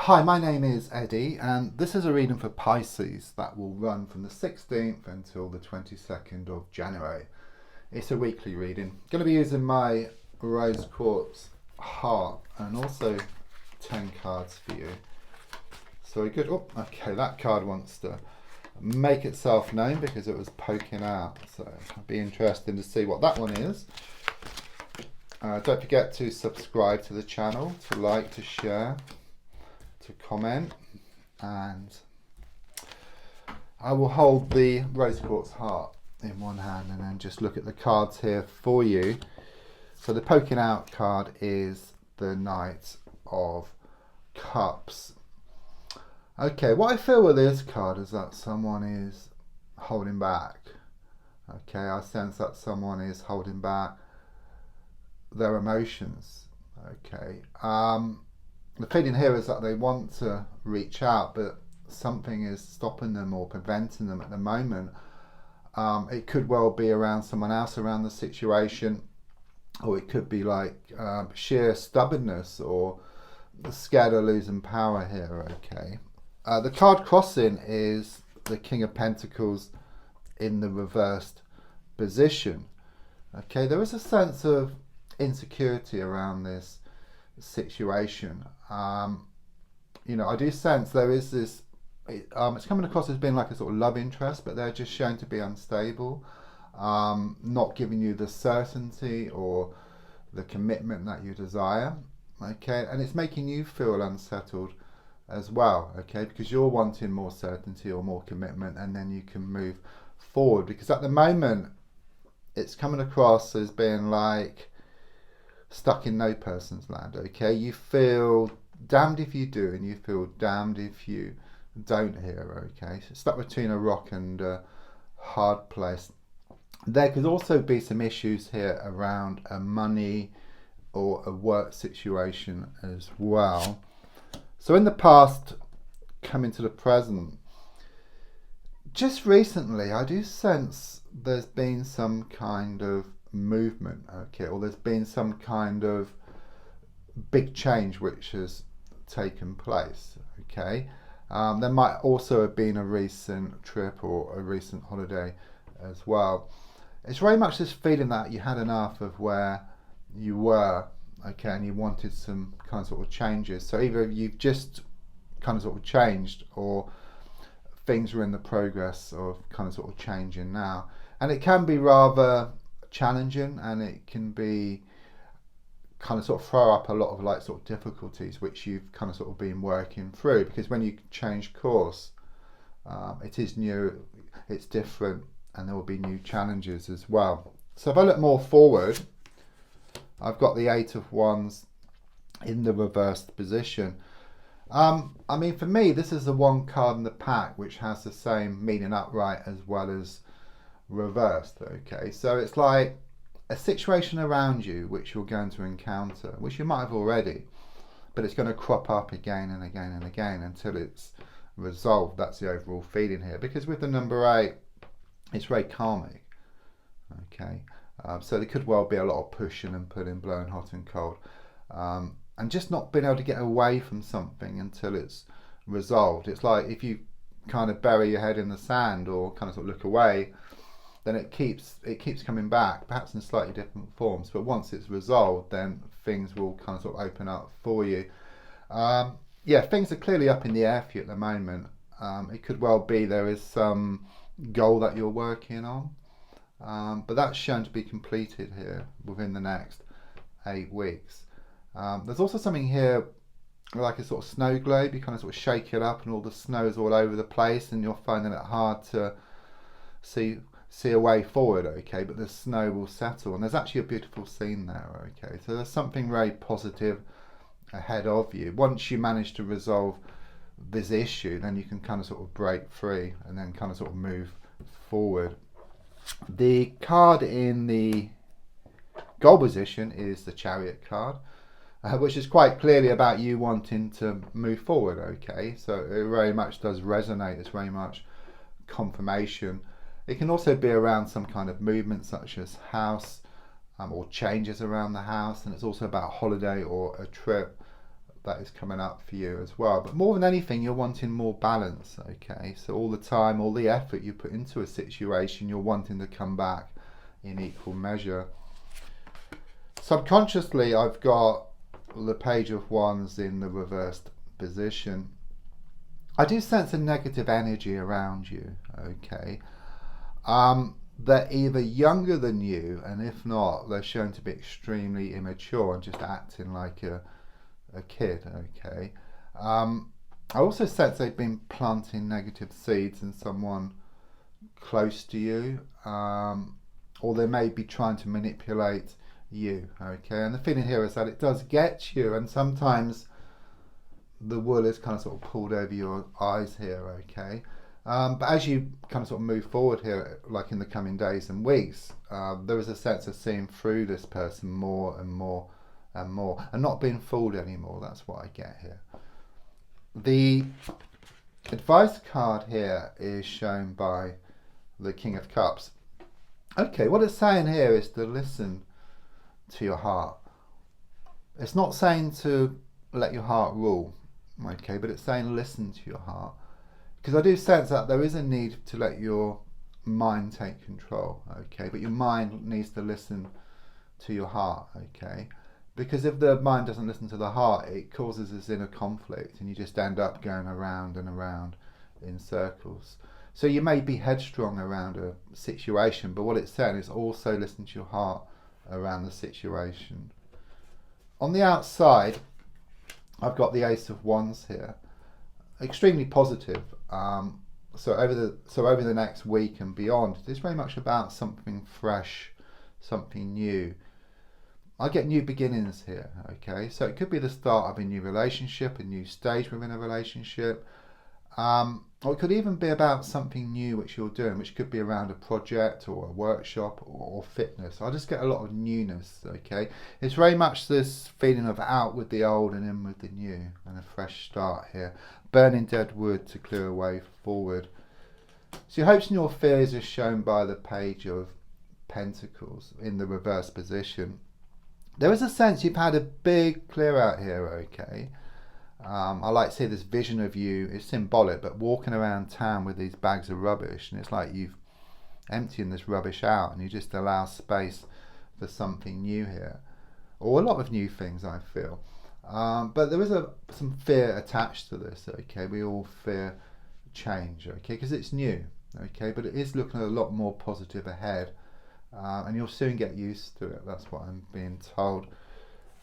Hi, my name is Eddie, and this is a reading for Pisces that will run from the 16th until the 22nd of January. It's a weekly reading. Going to be using my rose quartz heart and also 10 cards for you. So we're good. Oh, okay, that card wants to make itself known because it was poking out. So it'll be interesting to see what that one is. Don't forget to subscribe to the channel, to like, to share, to comment, and I will hold the rose quartz heart in one hand and then just look at the cards here for you. So the poking out card is the Knight of Cups. Okay, what I feel with this card is that someone is holding back. Okay, I sense that someone is holding back their emotions. Okay, the feeling here is that they want to reach out, but something is stopping them or preventing them at the moment. It could well be around someone else around the situation, or it could be like sheer stubbornness or scared of losing power here. Okay, the card crossing is the King of Pentacles in the reversed position. Okay, there is a sense of insecurity around this situation. I do sense there is this, it's coming across as being like a sort of love interest, but they're just shown to be unstable, not giving you the certainty or the commitment that you desire. Okay, and it's making you feel unsettled as well. Okay, because you're wanting more certainty or more commitment, and then you can move forward, because at the moment it's coming across as being like stuck in no person's land. Okay, you feel damned if you do and you feel damned if you don't here. Okay, so stuck between a rock and a hard place. There could also be some issues here around a money or a work situation as well. So in the past, coming to the present, just recently I do sense there's been some kind of movement, okay, or there's been some kind of big change which has taken place. Okay, there might also have been a recent trip or a recent holiday as well. It's very much this feeling that you had enough of where you were, okay, and you wanted some kind of sort of changes. So either you've just kind of sort of changed, or things are in the progress of kind of sort of changing now, and it can be rather challenging, and it can be kind of sort of throw up a lot of like sort of difficulties which you've kind of sort of been working through, because when you change course, it is new, it's different, and there will be new challenges as well. So if I look more forward, I've got the Eight of Wands in the reversed position. I mean, for me, this is the one card in the pack which has the same meaning upright as well as reversed. Okay, so it's like a situation around you which you're going to encounter, which you might have already, but it's going to crop up again and again and again until it's resolved. That's the overall feeling here, because with the number 8, it's very karmic. Okay, so there could well be a lot of pushing and pulling, blowing hot and cold, and just not being able to get away from something until it's resolved. It's like if you kind of bury your head in the sand or kind of sort of look away, then it keeps coming back, perhaps in slightly different forms. But once it's resolved, then things will kind of sort of open up for you. Yeah, things are clearly up in the air for you at the moment. It could well be there is some goal that you're working on, but that's shown to be completed here within the next 8 weeks. There's also something here like a sort of snow globe. You kind of sort of shake it up and all the snow is all over the place, and you're finding it hard to see a way forward. Okay, but the snow will settle, and there's actually a beautiful scene there. Okay, so there's something very positive ahead of you. Once you manage to resolve this issue, then you can kind of sort of break free and then kind of sort of move forward. The card in the goal position is the Chariot card, which is quite clearly about you wanting to move forward. Okay, so it very much does resonate. It's very much confirmation. It can also be around some kind of movement such as house, or changes around the house, and it's also about a holiday or a trip, that is coming up for you as well. But more than anything, you're wanting more balance, okay? So all the time, all the effort you put into a situation, you're wanting to come back in equal measure. Subconsciously, I've got the Page of Wands in the reversed position. I do sense a negative energy around you, okay? They're either younger than you, and if not, they're shown to be extremely immature and just acting like a kid, okay? I also sense they've been planting negative seeds in someone close to you, or they may be trying to manipulate you, okay? And the feeling here is that it does get you, and sometimes the wool is kind of sort of pulled over your eyes here, okay? But as you kind of sort of move forward here, like in the coming days and weeks, there is a sense of seeing through this person more and more and more, and not being fooled anymore. That's what I get here. The advice card here is shown by the King of Cups. Okay, what it's saying here is to listen to your heart. It's not saying to let your heart rule, okay, but it's saying listen to your heart. Because I do sense that there is a need to let your mind take control, okay? But your mind needs to listen to your heart, okay? Because if the mind doesn't listen to the heart, it causes this inner conflict, and you just end up going around and around in circles. So you may be headstrong around a situation, but what it's saying is also listen to your heart around the situation. On the outside, I've got the Ace of Wands here. Extremely positive. So over the next week and beyond, it's very much about something fresh, something new. I get new beginnings here, okay? So it could be the start of a new relationship, a new stage within a relationship, or it could even be about something new which you're doing, which could be around a project or a workshop or fitness. I just get a lot of newness, okay? It's very much this feeling of out with the old and in with the new, and a fresh start here. Burning dead wood to clear a way forward. So your hopes and your fears are shown by the Page of Pentacles in the reverse position. There is a sense you've had a big clear out here, okay? I like to see this vision of you, it's symbolic, but walking around town with these bags of rubbish, and it's like you've emptying this rubbish out and you just allow space for something new here, or a lot of new things, I feel. But there is some fear attached to this, okay? We all fear change, okay? Because it's new, okay? But it is looking a lot more positive ahead, and you'll soon get used to it. That's what I'm being told.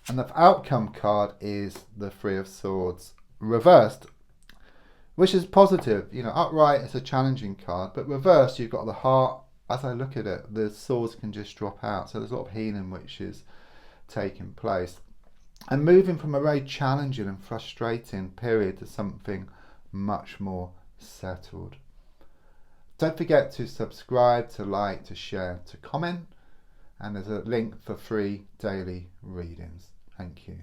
And the outcome card is the Three of Swords reversed, which is positive. You know, upright it's a challenging card, but reversed you've got the heart. As I look at it, the swords can just drop out. So there's a lot of healing which is taking place. And moving from a very challenging and frustrating period to something much more settled. Don't forget to subscribe, to like, to share, to comment. And there's a link for free daily readings. Thank you.